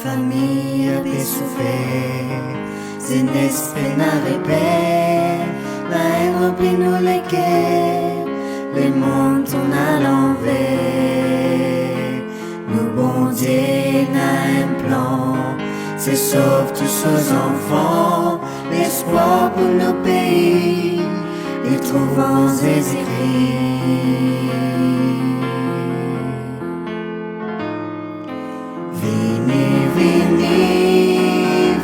famille avait souffert, jeunesse peine à répéter, la haine remplit nous les cœurs, les mondes tournent à l'envers. Nous bon Dieu n'a un plan, c'est sauve tous nos enfants, l'espoir pour nos pays, et trouvons Jésus-Christ. Vini,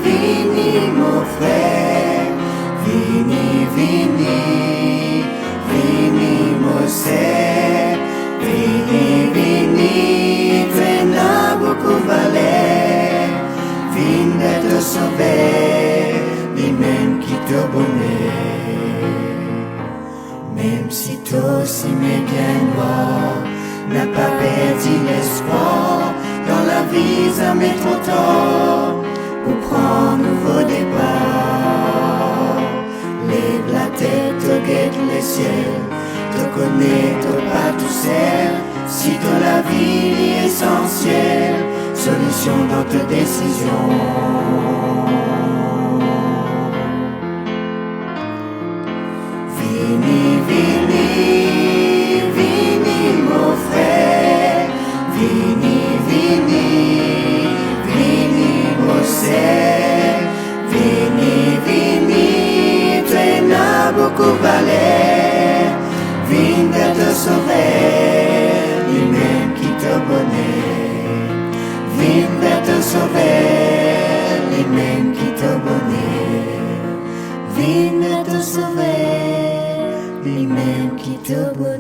vini, mon frère, vini, vini, vini, mon sœur, vini, vini, tu n'as beaucoup valeur, vini te sauver, lui-même qui te bonheur. Même si toi aussi mégain n'a pas perdu l'espoir, dans la vie ça met trop tard pour prendre un nouveau départ. Lève la tête, regarde les ciels, te connais, te pas tout seul. Si dans la vie est essentielle, solution dans tes décisions. Vini, vini, vini, mon frère, vini, vini, vini, mon sœur, vini, vini, tu n'as beaucoup valeur, vini de te sauver, lui-même qui te bonheur, vini de te sauver, lui-même qui te bonheur, vini de te sauver, lui-même qui te bonheur.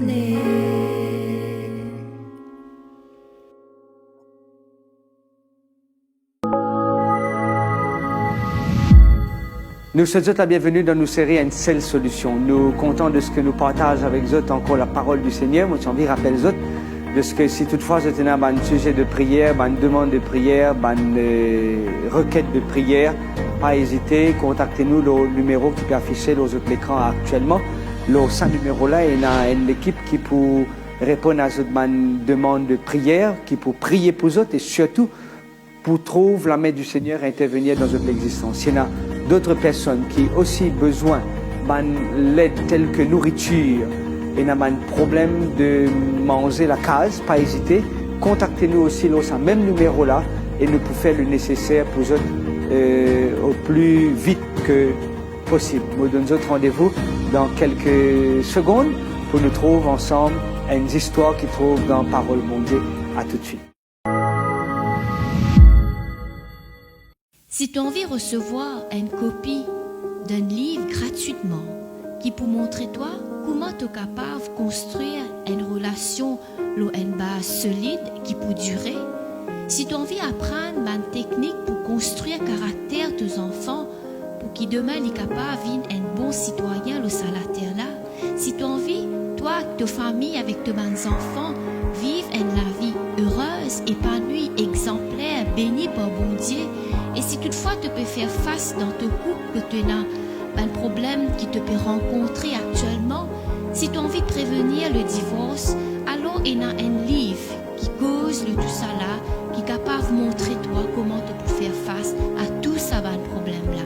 Nous souhaitons la bienvenue dans nos séries Une seule solution. Nous comptons de ce que nous partageons avec vous encore la parole du Seigneur. Moi, j'ai envie de rappeler vous de ce que si toutefois vous êtes un sujet de prière, une demande de prière, une requête de prière, pas hésiter, contactez-nous le numéro qui peut afficher aux autres l'écran actuellement. Ce numéro-là, il y a une équipe qui peut répondre à cette demande de prière, qui peut prier pour vous et surtout pour trouver la main du Seigneur intervenir dans votre existence. Il y a d'autres personnes qui ont aussi besoin de l'aide telle que nourriture et n'ont un problème de manger la case, pas hésiter. Contactez-nous aussi dans ce même numéro-là et nous pouvons faire le nécessaire pour vous au plus vite que possible. Nous donnons notre rendez-vous dans quelques secondes pour nous trouver ensemble une histoire qui trouve dans la parole de Dieu. À tout de suite. Si tu as envie de recevoir une copie d'un livre gratuitement qui peut montrer toi comment tu es capable de construire une relation, une base solide qui peut durer, si tu as envie d'apprendre une technique pour construire le caractère de tes enfants, pour qu'ils demain soient capables d'être un bon citoyen sur la terre là, si tu as envie, toi, ta famille avec tes enfants, vivre une vie heureuse, épanouie, exemplaire, bénie par bon Dieu. Et si toutefois tu peux faire face dans ton couple que tu as un problème qui te peut rencontrer actuellement, si tu as envie de prévenir le divorce, alors il y a un livre qui cause le tout ça là, qui est capable de montrer toi comment tu peux faire face à tout ça problème-là.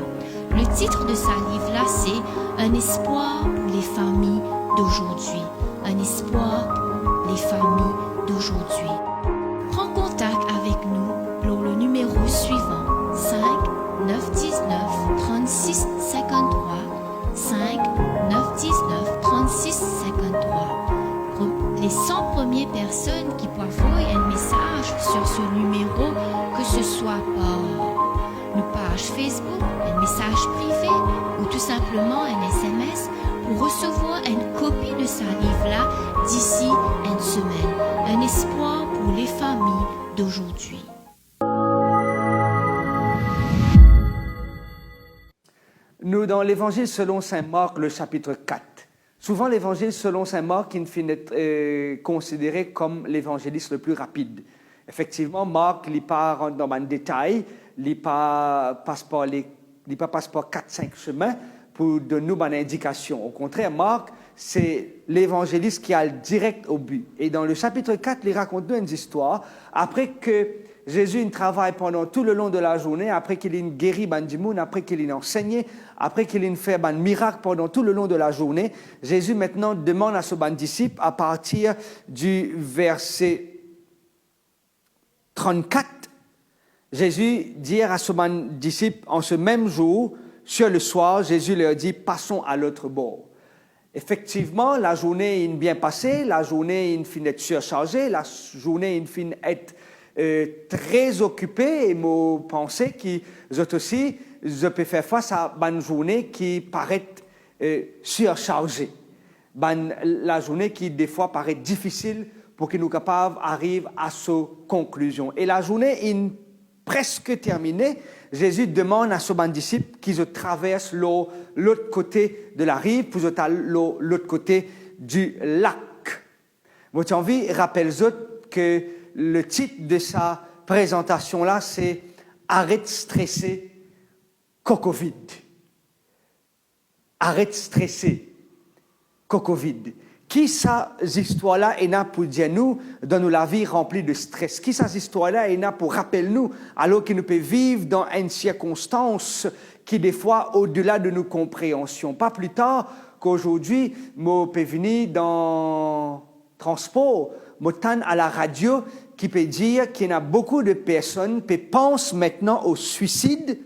Le titre de ce livre-là, c'est Un espoir pour les familles d'aujourd'hui. Un espoir pour les familles d'aujourd'hui. Prends contact avec nous pour le numéro suivant. 5 919 36 53 5 919 36 53. Pour les 100 premières personnes qui peuvent envoyer un message sur ce numéro, que ce soit par une page Facebook, un message privé ou tout simplement un SMS, pour recevoir une copie de ce livre-là d'ici une semaine. Un espoir pour les familles d'aujourd'hui. Nous, dans l'évangile selon saint Marc, le chapitre 4. Souvent, l'évangile selon saint Marc, il finit considéré comme l'évangéliste le plus rapide. Effectivement, Marc, il pas rentre dans un détail, il passe par 4-5 chemins pour donner nous une indication. Au contraire, Marc, c'est l'évangéliste qui a le direct au but. Et dans le chapitre 4, il raconte nous une histoire. Après que Jésus il travaille pendant tout le long de la journée, après qu'il ait guéri Bandimoun, après qu'il ait enseigné, après qu'il ait fait un miracle pendant tout le long de la journée. Jésus maintenant demande à ce disciple, à partir du verset 34, Jésus dit à ce disciple, en ce même jour, sur le soir, Jésus leur dit, passons à l'autre bord. Effectivement, la journée est bien passée, la journée est fin d'être surchargée, la journée est fin d'être très occupée, et me penser que aussi, je peux faire face à une journée qui paraît surchargée. La journée qui, des fois, paraît difficile pour que nous capables d'arriver à cette conclusion. Et la journée est presque terminée. Jésus demande à son disciple qu'ils traversent l'autre côté de la rive, pour l'autre côté du lac. J'ai envie de rappeler que le titre de sa présentation-là, c'est « Arrête de stresser, Covid ». Arrête de stresser, Covid. Qui ces histoires-là est là pour dire nous, dans la vie remplie de stress? Qui ces histoires-là est là pour rappeler nous, alors que nous pouvons vivre dans une circonstance qui, des fois, au-delà de nos compréhensions. Pas plus tard qu'aujourd'hui, je peux venir dans le transport, je tends à la radio qui peut dire qu'il y a beaucoup de personnes qui pensent maintenant au suicide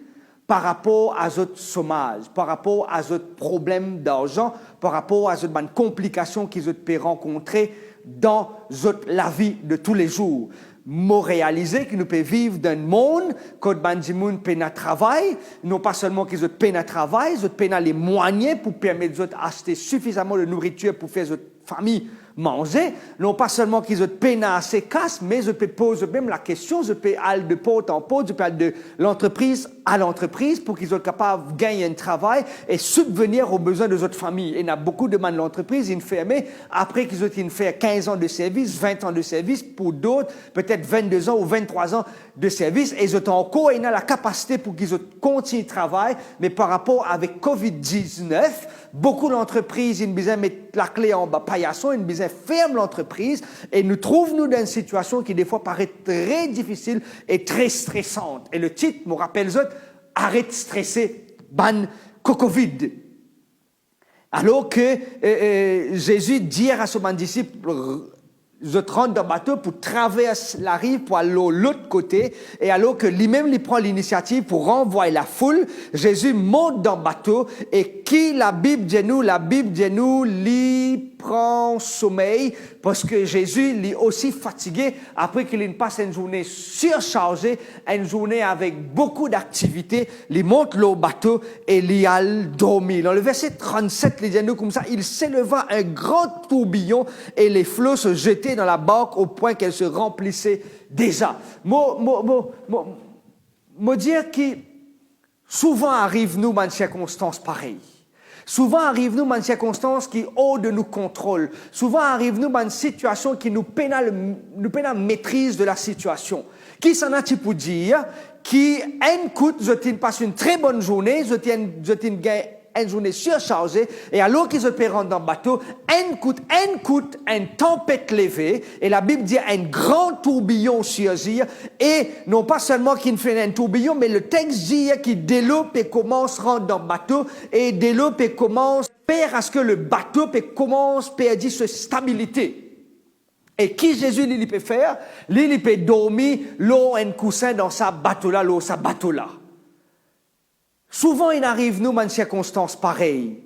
par rapport à notre chômage, par rapport à notre problème d'argent, par rapport à notre complications qu'ils peuvent rencontrer dans la vie de tous les jours. Moi, réaliser que nous pouvons vivre dans un monde quand les gens peuvent travailler, non pas seulement qu'ils peuvent travailler, ils peuvent les moyens pour permettre d'acheter suffisamment de nourriture pour faire notre famille manger, non pas seulement qu'ils ont peine à assez casse, mais je peux poser même la question, je peux aller de porte en porte, je peux aller de l'entreprise à l'entreprise pour qu'ils soient capables de gagner un travail et subvenir aux besoins de notre famille. Et il y a beaucoup de gens de l'entreprise, ils ferment après qu'ils ont fait 15 ans de service, 20 ans de service, pour d'autres, peut-être 22 ans ou 23 ans de service, et ils ont encore la capacité pour qu'ils continuent de travailler, mais par rapport avec COVID-19, beaucoup d'entreprises, ils disaient mettre la clé en bas, paillasson, ils disaient ferme l'entreprise, et nous trouvons dans une situation qui des fois paraît très difficile et très stressante. Et le titre me rappelle arrête de stresser, ban Covid. Alors que Jésus dit à son disciple, je rentre dans le bateau pour traverser la rive pour aller de l'autre côté, et alors que lui-même il prend l'initiative pour renvoyer la foule, Jésus monte dans le bateau, et qui la Bible dit nous, lui prend sommeil, parce que Jésus il est aussi fatigué après qu'il passe une journée surchargée, une journée avec beaucoup d'activités, il monte le bateau et il a dormi. Dans le verset 37, il dit nous comme ça, il s'éleva un grand tourbillon et les flots se jetaient dans la barque au point qu'elle se remplissait déjà. Moi dire que souvent arrive-nous dans une circonstance pareille. Souvent arrive-nous dans une circonstance qui est hors de nos contrôles. Souvent arrive-nous dans une situation qui nous peine la maîtrise de la situation. Qui s'en a-t-il pour dire qui je passe une très bonne journée, je une journée surchargée, et alors qu'ils se rentrent dans le bateau, une tempête levée, et la Bible dit un grand tourbillon surgir, et non pas seulement qu'il fait un tourbillon, mais le texte dit qu'il développe et commence à rentrer dans le bateau, et développe et commence à ce que le bateau commence à perdre sa stabilité. Et qui Jésus il peut faire? Il peut dormir l'eau un coussin dans sa bateau-là, Souvent, il arrive, nous, dans une circonstance pareille.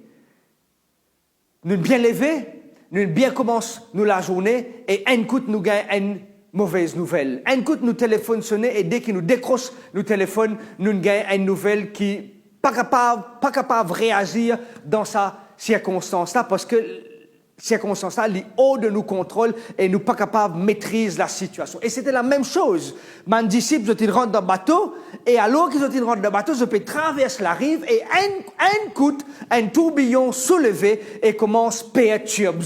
Nous bien lever, nous bien commence nous la journée, et un coup, nous gagnons une mauvaise nouvelle. Un coup, nous téléphone sonner, et dès qu'il nous décroche nous téléphone, nous gagnons une nouvelle qui pas capable de réagir dans sa circonstance-là, parce que circonstance-là, il est hors de nos contrôles et nous pas capables de maîtriser la situation. Et c'était la même chose. Mes disciples, ils rentrent dans le bateau, et alors qu'ils rentrent dans le bateau, je peux traverser la rive, et un tourbillon soulevé, et commence à perturber.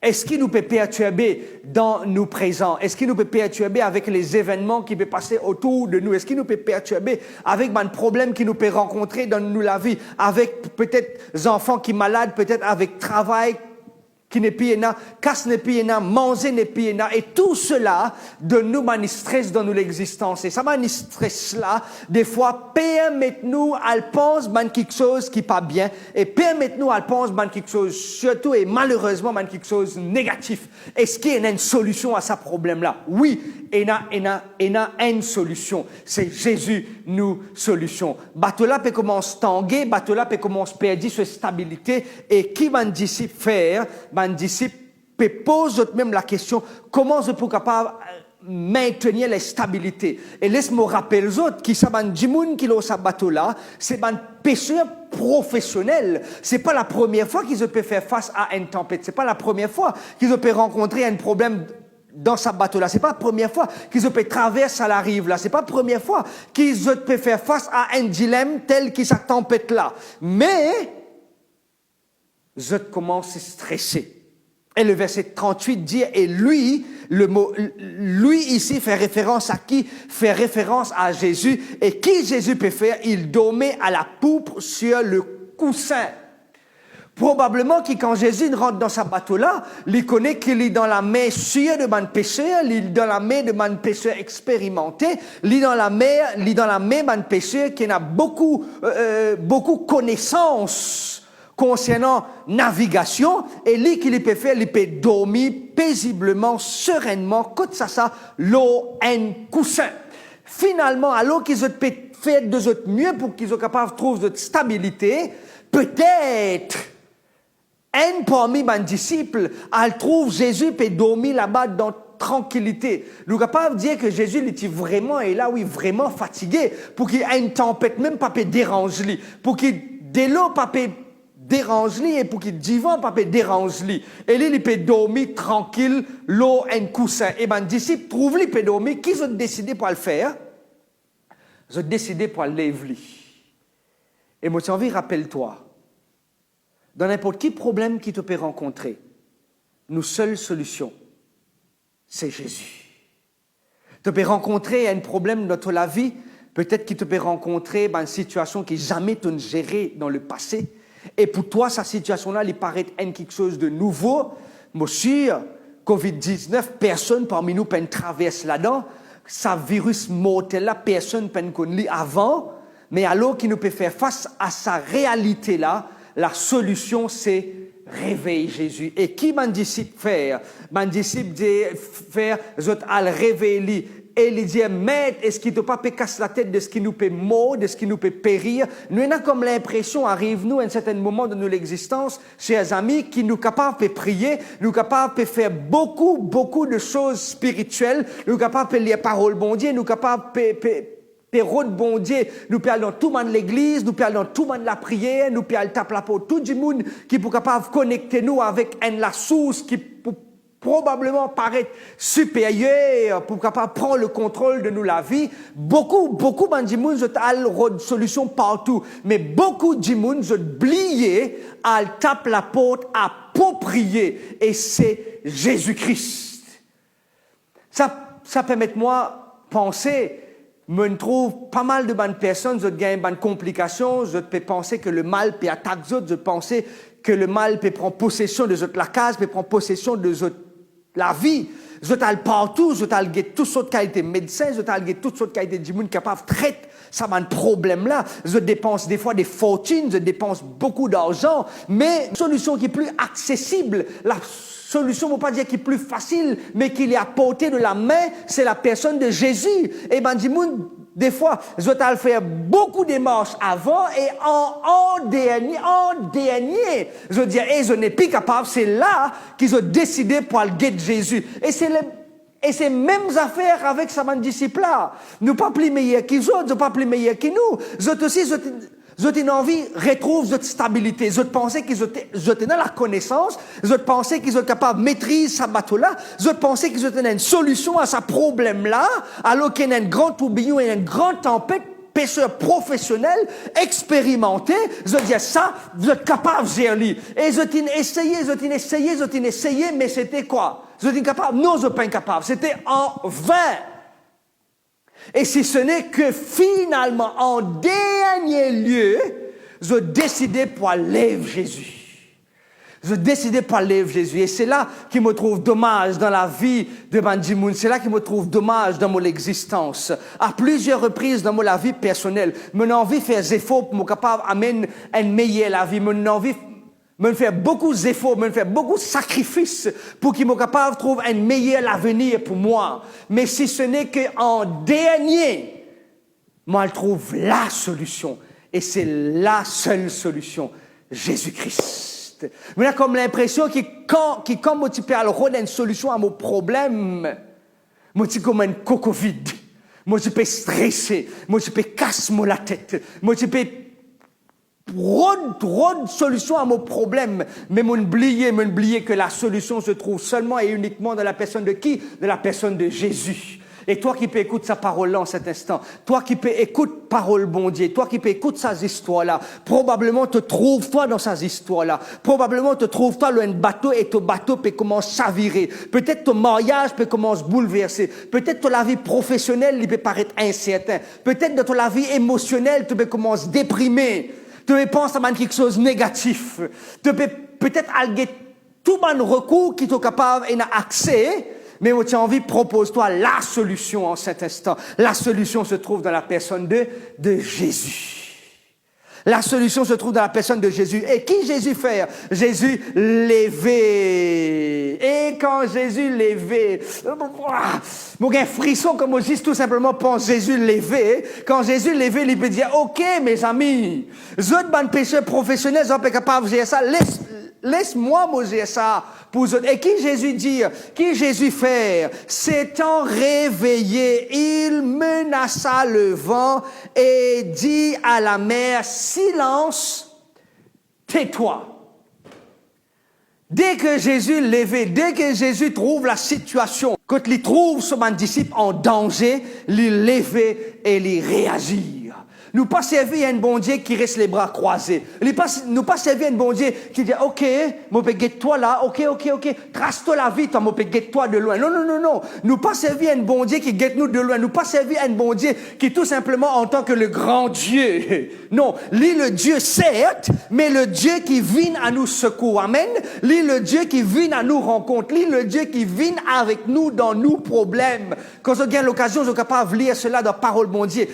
Est-ce qu'il nous peut perturber dans nos présents? Est-ce qu'il nous peut perturber avec les événements qui peuvent passer autour de nous? Est-ce qu'il nous peut perturber avec un problème qui nous peut rencontrer dans nous la vie? Avec peut-être des enfants qui sont malades, peut-être avec travail qui n'est plus là, casse n'est plus là, manger n'est plus là, et tout cela donne nous un stress dans l'existence. Et ça un stress là, des fois, permet-nous à penser quelque chose qui n'est pas bien, et permet-nous à penser quelque chose, surtout et malheureusement, quelque chose de négatif. Est-ce qu'il y a une solution à ce problème-là? Oui, il y a une solution. C'est Jésus, nous, solution. Bateau là peut commencer à tanguer, bateau là peut commencer à perdre sa stabilité, et qui va un disciple faire? Un disciple peut poser même la question, comment je peux capable maintenir la stabilité? Et laisse-moi rappeler les autres, qui savent du monde qui ont ce bateau-là, c'est un pêcheur professionnel. C'est pas la première fois qu'ils peuvent faire face à une tempête. C'est pas la première fois qu'ils peuvent rencontrer un problème dans ce bateau-là. C'est pas la première fois qu'ils peuvent traverser à la rive là. C'est pas la première fois qu'ils peuvent faire face à un dilemme tel que cette tempête-là. Mais je commence à stresser. Et le verset 38 dit, et lui, le mot lui ici fait référence à qui? Fait référence à Jésus. Et qui Jésus peut faire? Il dormait à la poupe sur le coussin. Probablement que quand Jésus rentre dans ce bateau-là, il connaît qu'il est dans la main sûre de man pécheur, il est dans la main de man pécheur expérimenté, il est dans la main man pécheur qui a beaucoup connaissances concernant navigation, et lui qu'il peut faire, il peut dormir paisiblement, sereinement, comme ça, l'eau un coussin. Finalement, alors qu'ils peuvent faire de autres mieux pour qu'ils soient capables de trouver de stabilité, peut-être un parmi mes disciples, elle trouve Jésus peut dormir là-bas dans tranquillité. Nous sommes capables de dire que Jésus était vraiment, et là, oui, vraiment fatigué, pour qu'il y ait une tempête, même pas peut déranger lui, pour qu'il de l'eau pas peut dérange lui, et pour qu'il divan pas peut dérange lui. Et lui, il peut dormir tranquille, l'eau, un coussin. Et ben, disciple trouve lui peut dormir, qui ont décidé pour le faire? Ils ont décidé pour le lever. Et moi, j'ai envie, rappelle-toi, dans n'importe quel problème qui te peut rencontrer, nos seules solutions, c'est Jésus. Tu peux rencontrer un problème dans la vie, peut-être qu'il te peut rencontrer une situation qui jamais t'ont gérée dans le passé, et pour toi, cette situation-là, il paraît être quelque chose de nouveau. Moi, sûr, COVID-19, personne parmi nous peut traverser là-dedans. Ce virus mortel-là, personne ne peut connaître avant. Mais alors qu'il nous peut faire face à sa réalité-là, la solution, c'est réveiller Jésus. Et qui mon disciple faire? Mon disciple dit faire, je à le réveiller. Et il dit, maître, est-ce qu'il ne peut pas casser la tête de ce qui nous peut mourir, de ce qui nous peut périr? Nous avons comme l'impression, arrive-nous à un certain moment de notre existence, chers amis, qui nous capables de prier, nous capables de faire beaucoup de choses spirituelles, nous capables de lire parole bon Dieu, nous capables de route bon Dieu, nous pouvons aller dans tout le monde de l'église, nous pouvons aller dans tout le monde de la prière, nous pouvons aller taper la porte tout le monde qui est capable de connecter nous avec la source qui probablement paraître supérieur pour capable prendre le contrôle de nous la vie. Beaucoup de monde ont une solution partout, mais beaucoup de monde ont oublié à taper la porte appropriée, et c'est Jésus-Christ. Ça permet moi penser. Me trouve pas mal de bonnes personnes, je gagne bonnes complications, je peux penser que le mal peut attaquer d'autres, je pense que le mal peut prendre possession de la case, peut prendre possession de la vie. Je t'ai partout, je t'ai toutes sortes de qualités de médecins, je t'ai toutes sortes de qualités de monde capable de traiter ça un problème-là. Je dépense des fois des fortunes, je dépense beaucoup d'argent, mais la solution qui est plus accessible, la solution, on ne peut pas dire qu'il est plus facile, mais qu'il est à portée de la main, c'est la personne de Jésus. Et ben, des fois, je dois faire beaucoup de démarches avant, et en dernier, je dis, je n'ai plus capable, c'est là qu'ils ont décidé pour aller guider Jésus. Et c'est mêmes affaires avec sa disciple-là. Nous pas plus meilleurs qu'ils autres, nous pas plus meilleurs que nous. Nous aussi, je t'ai envie, retrouve cette stabilité. Je pensais qu'ils étaient dans la connaissance. Je pensais qu'ils étaient capables de maîtriser ce bateau-là. Je pensais qu'ils étaient une solution à ce problème-là. Alors qu'il y a un grand tourbillon et une grande tempête, pêcheur professionnel, expérimenté. Je dis ça, vous êtes capable de gérer. Et je t'ai essayé, mais c'était quoi? Je t'ai capable? Non, je ne suis pas incapable. C'était en vain. Et si ce n'est que finalement, en dernier lieu, je décidais pour lever Jésus. Je décidais pas lève Jésus. Et c'est là qui me trouve dommage dans la vie de Bandimoun. C'est là qui me trouve dommage dans mon existence. À plusieurs reprises dans la vie personnelle, mon envie de faire des efforts pour me capable d'amener une meilleure la vie. Mon envie me faire beaucoup d'efforts, me faire beaucoup de sacrifices pour qu'il me capable de trouver un meilleur avenir pour moi. Mais si ce n'est qu'en dernier, moi je trouve la solution. Et c'est la seule solution. Jésus-Christ. Mais là, comme l'impression que quand moi, tu peux avoir une solution à mon problème, moi, tu comme un coco vide. Moi, tu peux stresser. Moi, tu peux casser la tête. Moi, tu peux trop de solutions à mon problème. Mais m'oublier que la solution se trouve seulement et uniquement dans la personne de qui? De la personne de Jésus. Et toi qui peux écouter sa parole là en cet instant, toi qui peux écouter parole bon Dieu, toi qui peux écouter sa histoire là, probablement te trouves-toi dans sa histoire là, probablement te trouves-toi dans un bateau et ton bateau peut commencer à virer. Peut-être ton mariage peut commencer à bouleverser. Peut-être que la vie professionnelle il peut paraître incertain. Peut-être que la vie émotionnelle tu peux commencer à déprimer. Tu peux penser à quelque chose de négatif. Tu peux peut-être alguer tout bon recours qui t'est capable d'avoir accès. Mais tu as envie, propose-toi la solution en cet instant. La solution se trouve dans la personne de Jésus. La solution se trouve dans la personne de Jésus. Et qui Jésus fait? Jésus levé. Et quand Jésus levé, mon gars, frisson comme on dit tout simplement pense Jésus levé. Quand Jésus levé, il peut dire, OK, mes amis, les autres bonnes pécheurs professionnels sont pas capables de faire ça. Laisse-moi moser ça pour eux. Et qui Jésus dit? Qui Jésus fait? S'étant réveillé, il menaça le vent et dit à la mer, silence, tais-toi. Dès que Jésus levé, dès que Jésus trouve la situation, quand il trouve son disciple en danger, il levé et il réagit. Nous pas servir un bon Dieu qui reste les bras croisés. Nous pas servir un bon Dieu qui dit, OK, moi peux guetter toi là, OK, trace-toi la vie, moi peux guetter toi de loin. Non. Nous pas servir un bon Dieu qui guette nous de loin. Nous pas servir un bon Dieu qui tout simplement en tant que le grand Dieu. Non, lui le Dieu certes, mais le Dieu qui vient à nous secours. Amen. Lui le Dieu qui vient à nous rencontre. Lui le Dieu qui vient avec nous dans nos problèmes. Quand on a l'occasion, je suis capable de lire cela dans la parole bon Dieu.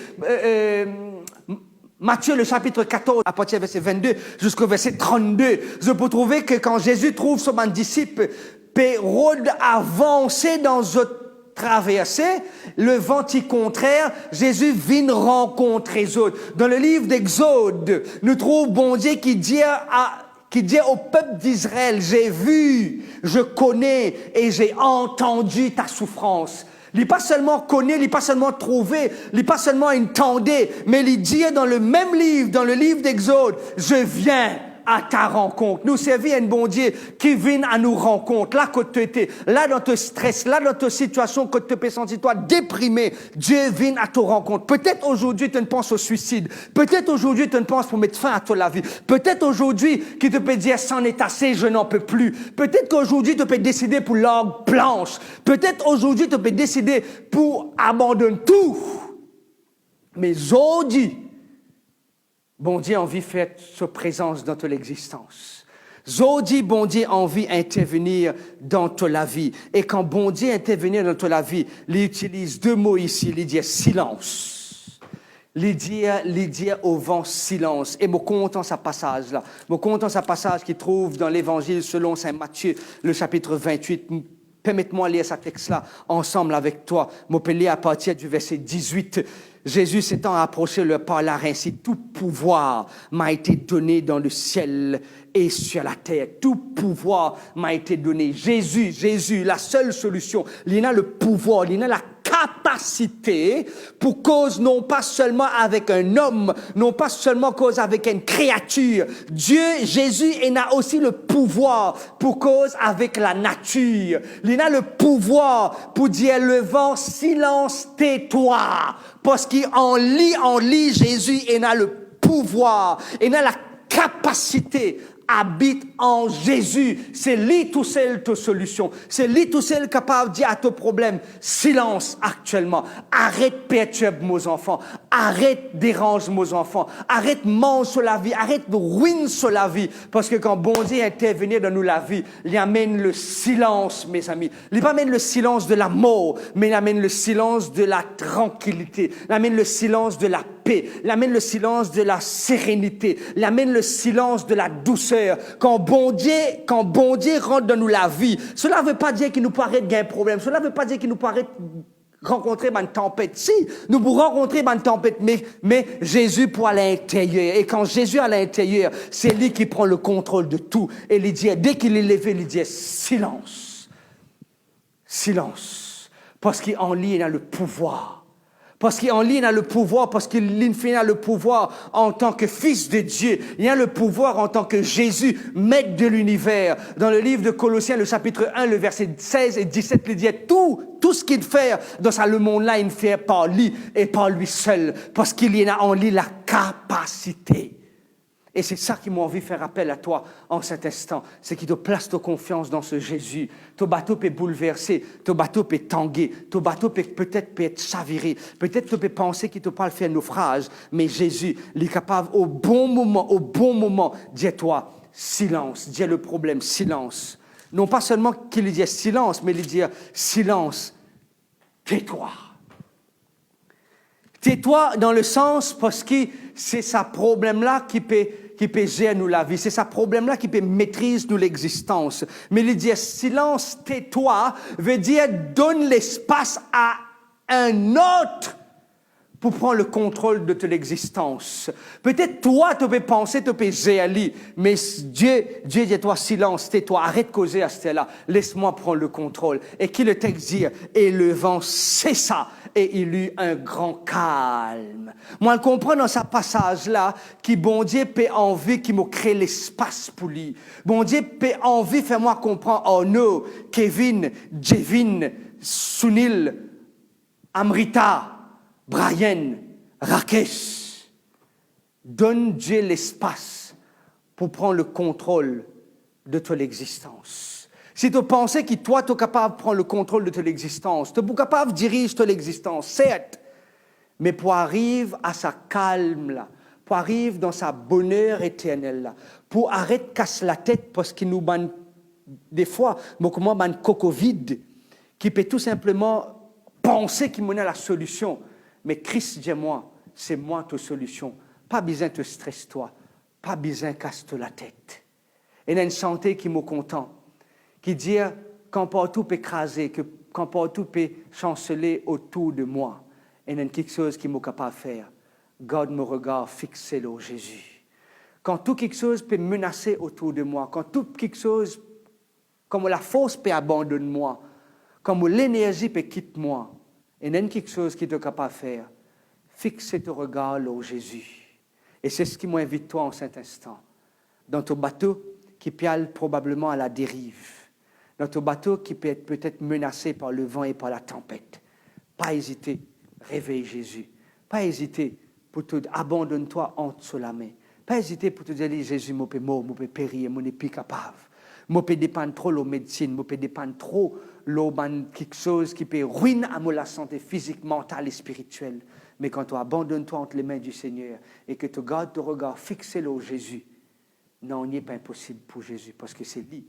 Matthieu, le chapitre 14, à partir du verset 22 jusqu'au verset 32, je peux trouver que quand Jésus trouve son disciple, Pérode avancer dans une traversée, le vent contraire, Jésus vient rencontrer les autres. Dans le livre d'Exode, nous trouvons bon Dieu qui dit au peuple d'Israël, j'ai vu, je connais et j'ai entendu ta souffrance. Il n'est pas seulement connu, il n'est pas seulement trouvé, il n'est pas seulement entendu, mais il dit dans le même livre, dans le livre d'Exode, je viens à ta rencontre. Nous servir un bon Dieu qui vient à nous rencontre. Là, quand tu étais, là dans ton stress, là dans ta situation, quand tu peux sentir toi déprimé, Dieu vient à ta rencontre. Peut-être aujourd'hui, tu ne penses au suicide. Peut-être aujourd'hui, tu ne penses pour mettre fin à ta vie. Peut-être aujourd'hui, qui te peut dire, c'en est assez, je n'en peux plus. Peut-être qu'aujourd'hui, tu peux décider pour l'orgue blanche. Peut-être aujourd'hui, tu peux décider pour abandonner tout. Mais aujourd'hui, bon Dieu a envie de faire sa présence dans ton existence. Zodi, bon Dieu a envie d'intervenir dans ta vie. Et quand bon Dieu intervenir dans ta vie, il utilise deux mots ici. Il dit silence. Il dit au vent silence. Et me content ce passage là. Me content ce passage qui trouve dans l'évangile selon saint Matthieu, le chapitre 28. Permettez-moi de lire ce texte-là ensemble avec toi. Je peux lire à partir du verset 18. Jésus s'étant approché leur parla ainsi, tout pouvoir m'a été donné dans le ciel et sur la terre. Tout pouvoir m'a été donné. Jésus, la seule solution. Il a le pouvoir, il a la capacité pour cause non pas seulement avec un homme, non pas seulement cause avec une créature. Dieu, Jésus, il a aussi le pouvoir pour cause avec la nature. Il a le pouvoir pour dire le vent, silence, tais-toi. Parce qu'en lit, Jésus, il a le pouvoir, il a la capacité habite en Jésus. C'est lui tout seul ta solution. C'est lui tout seul capable de dire à ton problème, silence actuellement. Arrête perturbe mes enfants. Arrête dérange mes enfants. Arrête mange sur la vie. Arrête ruine sur la vie. Parce que quand bon Dieu intervient dans nous la vie, il amène le silence, mes amis. Il pas amène le silence de la mort, mais il amène le silence de la tranquillité. Il amène le silence de la paix. Il amène le silence de la sérénité. Il amène le silence de la douceur. Quand bon Dieu rentre dans nous la vie, cela ne veut pas dire qu'il nous paraît qu'il y a un problème. Cela ne veut pas dire qu'il nous paraît rencontrer une tempête. Si, nous pouvons rencontrer une tempête, mais Jésus pour à l'intérieur. Et quand Jésus à l'intérieur, c'est lui qui prend le contrôle de tout. Et il dit, dès qu'il est levé, il dit, silence. Silence. Parce qu'en lui, il a le pouvoir. Parce qu'en lui, il a le pouvoir, parce qu'il a le pouvoir en tant que fils de Dieu. Il a le pouvoir en tant que Jésus, maître de l'univers. Dans le livre de Colossiens, le chapitre 1, le verset 16 et 17, il dit tout ce qu'il fait dans le monde-là, il fait par lui et par lui seul. Parce qu'il y a en lui la capacité. Et c'est ça qui m'a envie de faire appel à toi en cet instant. C'est qu'il te place ta confiance dans ce Jésus. Ton bateau peut bouleverser, ton bateau peut tanguer, ton bateau peut-être peut être chaviré. Peut-être tu peux penser qu'il te parle faire naufrage, mais Jésus, il est capable au bon moment, dis-toi, silence, dis le problème, silence. Non pas seulement qu'il dit silence, mais il dit silence, tais-toi. Tais-toi dans le sens parce que c'est ce problème-là qui peut gérer nous la vie. C'est ce problème-là qui peut maîtriser nous l'existence. Mais il dit silence, tais-toi, veut dire donne l'espace à un autre pour prendre le contrôle de ton existence. Peut-être toi, tu peux penser, tu peux gérer, mais Dieu dit toi silence, tais-toi, arrête de causer à ce là, laisse-moi prendre le contrôle. Et qui le texte dit, et le vent cessa, et il eut un grand calme. Moi, je comprends dans ce passage-là, que bon Dieu peut envie qu'il me crée l'espace pour lui. Bon Dieu peut envie, fais-moi comprendre, oh non, Kevin, Jevin, Sunil, Amrita, Brian, Rakesh, donne Dieu l'espace pour prendre le contrôle de ton existence. Si tu pensais que toi, tu es capable de prendre le contrôle de ton existence, tu es capable de diriger ton existence, certes, mais pour arriver à sa calme-là, pour arriver dans sa bonheur éternelle-là, pour arrêter de casser la tête parce qu'il nous banne des fois, beaucoup moins ban coco vide, qui peut tout simplement penser qu'il mène à la solution. Mais Christ, dis-moi, c'est moi ta solution. Pas besoin de te stresser toi, pas besoin de casser la tête. Et il y a une santé qui me content, qui dit quand partout peut écraser, quand partout peut chanceler autour de moi, il y a quelque chose qui m'est capable de faire. Garde mon regard fixé sur Jésus. Quand tout quelque chose peut menacer autour de moi, quand tout quelque chose, comme la force peut abandonner moi, comme l'énergie peut quitter moi, il y a quelque chose qui est capable de faire. Fixer ton regard sur Jésus. Et c'est ce qui m'invite toi en cet instant. Dans ton bateau qui peut aller probablement à la dérive. Dans ton bateau qui peut être peut-être menacé par le vent et par la tempête. Pas hésiter, réveille Jésus. Pas hésiter pour te abandonne-toi entre la main. Pas hésiter pour te dire Jésus, je peux mourir, je peux périr, je ne suis plus capable. Je peux dépendre trop de la médecine, je peux dépendre trop de quelque chose qui peut ruiner à la santé physique, mentale et spirituelle. Mais quand tu abandonnes-toi entre les mains du Seigneur et que tu gardes ton regard fixé sur Jésus, non, il n'est pas impossible pour Jésus parce que c'est lui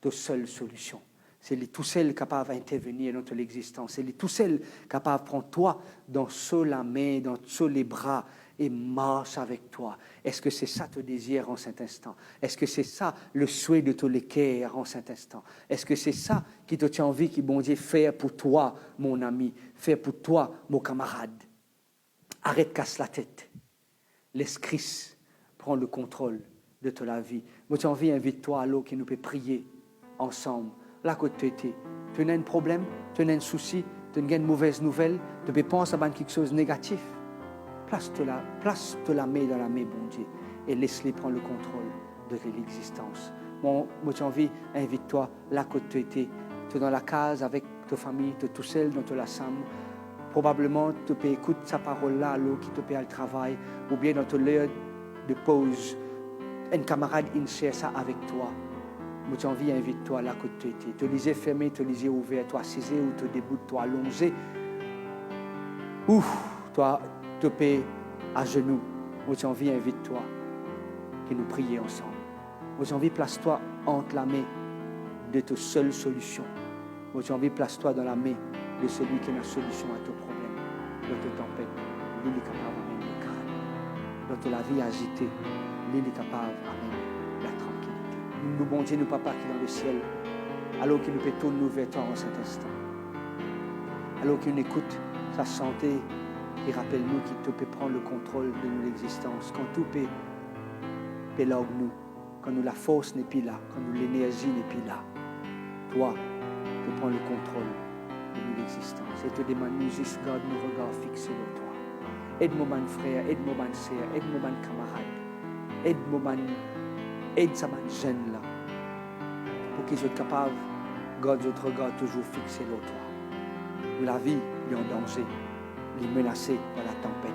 ta seule solution. C'est lui tout seul capable d'intervenir dans ton existence. C'est lui tout seul capable de prendre toi dans la main, dans les bras et marche avec toi. Est-ce que c'est ça ton désir en cet instant? Est-ce que c'est ça le souhait de ton cœur en cet instant? Est-ce que c'est ça qui te tient envie, qui bon Dieu fait pour toi, mon ami, fait pour toi, mon camarade? Arrête, casse la tête. Laisse Christ prendre le contrôle de ta vie. Moi, tu as envie, invite-toi à l'eau qui nous peut prier ensemble. Là, côté, tu as un problème, tu as un souci, tu as une mauvaise nouvelle, tu peux penser à quelque chose de négatif. Place-toi la main dans la main, bon Dieu, et laisse-les prendre le contrôle de l'existence. Moi, tu as envie, invite-toi là, côté, tu es dans la case avec ta famille, tu es tout seul dans la chambre. Probablement, tu peux écouter sa parole là, l'eau qui te paie le travail, ou bien dans ton lieu de pause. un camarade in ça avec toi. Moi, j'ai envie invite-toi là que tu étais. Te lisez fermé, te lisez ouvert, toi assisé ou te debout, toi allongé. Ou toi topé à genoux. Moi, j'ai envie invite-toi. Que nous prions ensemble. Moi, j'ai envie place-toi entre la main de ta seule solution. Moi, j'ai envie place-toi dans la main de celui qui a la solution à ton problème. Dans ta tempête, lui est capable d'amener le calme. Dans la vie agitée, lui est capable d'amener la tranquillité. Nous, bon Dieu, nous, Papa qui est dans le ciel, alors qu'il nous peut tourner nos vers toi en cet instant. Alors qu'il nous écoute sa santé, et rappelle-nous qu'il te peut prendre le contrôle de notre existence. Quand tout peut là où nous, quand nous la force n'est plus là, quand nous l'énergie n'est plus là, toi, tu prends le contrôle de notre existence. Et te demande, nous juste garde nos regards fixés sur toi. Aide-moi, mon frère, aide-moi, mon sœur, aide-moi, mon camarade, aide sa jeune là, pour qu'ils soient capables de garder notre regard toujours fixé sur toi. La vie est en danger, elle est menacée par la tempête.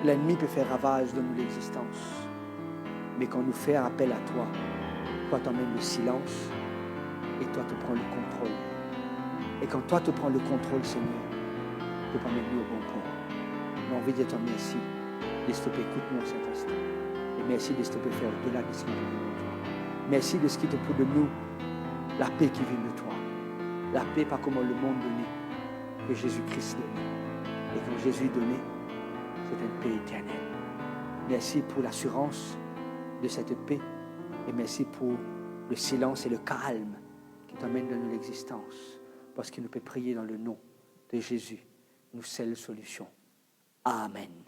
L'ennemi peut faire ravage dans notre existence. Mais quand nous faisons appel à toi, toi t'emmènes le silence et toi tu prends le contrôle. Et quand toi tu prends le contrôle, Seigneur, tu peux amener nous au bon point. Nous avons envie de te dire merci de ce que tu écoutes nous en cet instant. Et merci de ce que tu peux faire au-delà de ce qui vient de toi. Merci de ce qui te pour de nous, la paix qui vient de toi. La paix pas comme le monde donné, que Jésus-Christ donnait. Et quand Jésus donnait, c'est une paix éternelle. Merci pour l'assurance de cette paix et merci pour le silence et le calme qui t'amène dans notre existence parce qu'il nous peut prier dans le nom de Jésus, nous seule solution. Amen.